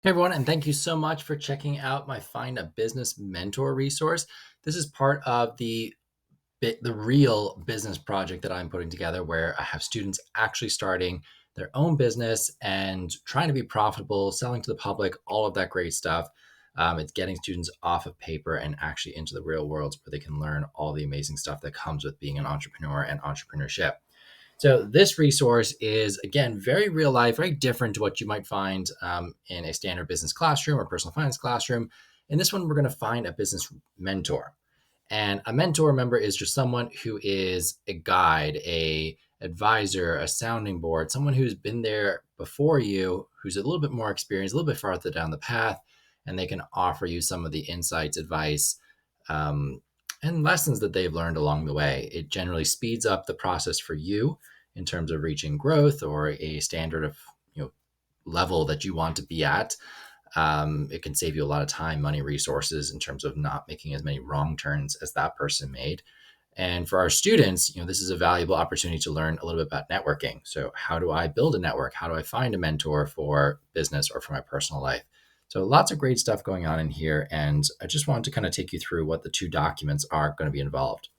Hey everyone, and thank you so much for checking out my Find a Business Mentor resource. This is part of the real business project that I'm putting together, where I have students actually starting their own business and trying to be profitable, selling to the public, all of that great stuff. It's getting students off of paper and actually into the real world where they can learn all the amazing stuff that comes with being an entrepreneur and entrepreneurship. So this resource is, again, very real life, very different to what you might find in a standard business classroom or personal finance classroom. In this one, we're going to find a business mentor. And a mentor, remember, is just someone who is a guide, a advisor, a sounding board, someone who's been there before you, who's a little bit more experienced, a little bit farther down the path, and they can offer you some of the insights, advice, um, and lessons that they've learned along the way. It generally speeds up the process for you in terms of reaching growth or a standard of level that you want to be at. It can save you a lot of time, money, resources in terms of not making as many wrong turns as that person made. And for our students, this is a valuable opportunity to learn a little bit about networking. So how do I build a network? How do I find a mentor for business or for my personal life? So lots of great stuff going on in here. And I just wanted to kind of take you through what the two documents are going to be involved.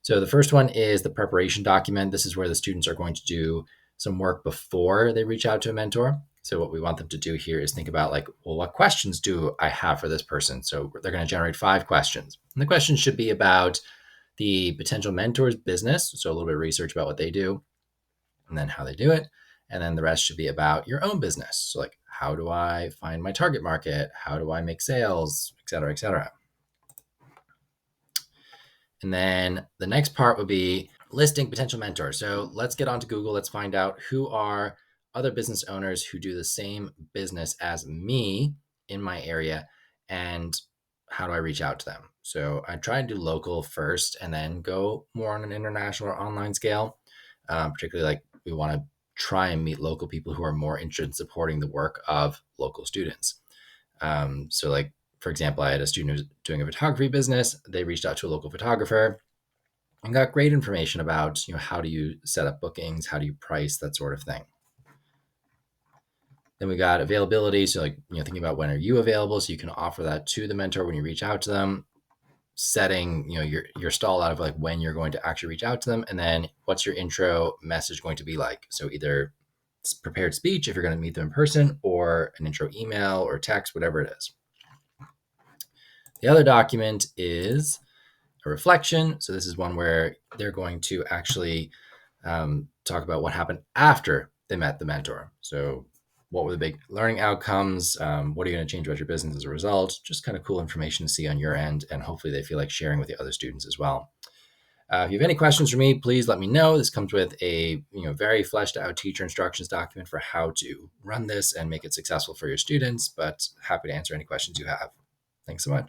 So the first one is the preparation document. This is where the students are going to do some work before they reach out to a mentor. So what we want them to do here is think about what questions do I have for this person? So they're going to generate 5 questions. And the questions should be about the potential mentor's business. So a little bit of research about what they do and then how they do it. And then the rest should be about your own business. So how do I find my target market? How do I make sales, et cetera, et cetera. And then the next part would be listing potential mentors. So let's get onto Google. Let's find out who are other business owners who do the same business as me in my area, and how do I reach out to them? So I try and do local first and then go more on an international or online scale. Particularly, we want to try and meet local people who are more interested in supporting the work of local students. For example, I had a student who's doing a photography business. They reached out to a local photographer and got great information about, how do you set up bookings, how do you price, that sort of thing. Then we got availability. So thinking about when are you available, so you can offer that to the mentor when you reach out to them. Setting, your stall out of when you're going to actually reach out to them, and then what's your intro message going to be like. So either prepared speech if you're going to meet them in person, or an intro email or text, whatever it is. The other document is a reflection. So this is one where they're going to actually talk about what happened after they met the mentor. So what were the big learning outcomes? What are you going to change about your business as a result? Just kind of cool information to see on your end, and hopefully they feel like sharing with the other students as well. If you have any questions for me, please let me know. This comes with a very fleshed out teacher instructions document for how to run this and make it successful for your students, but happy to answer any questions you have. Thanks so much.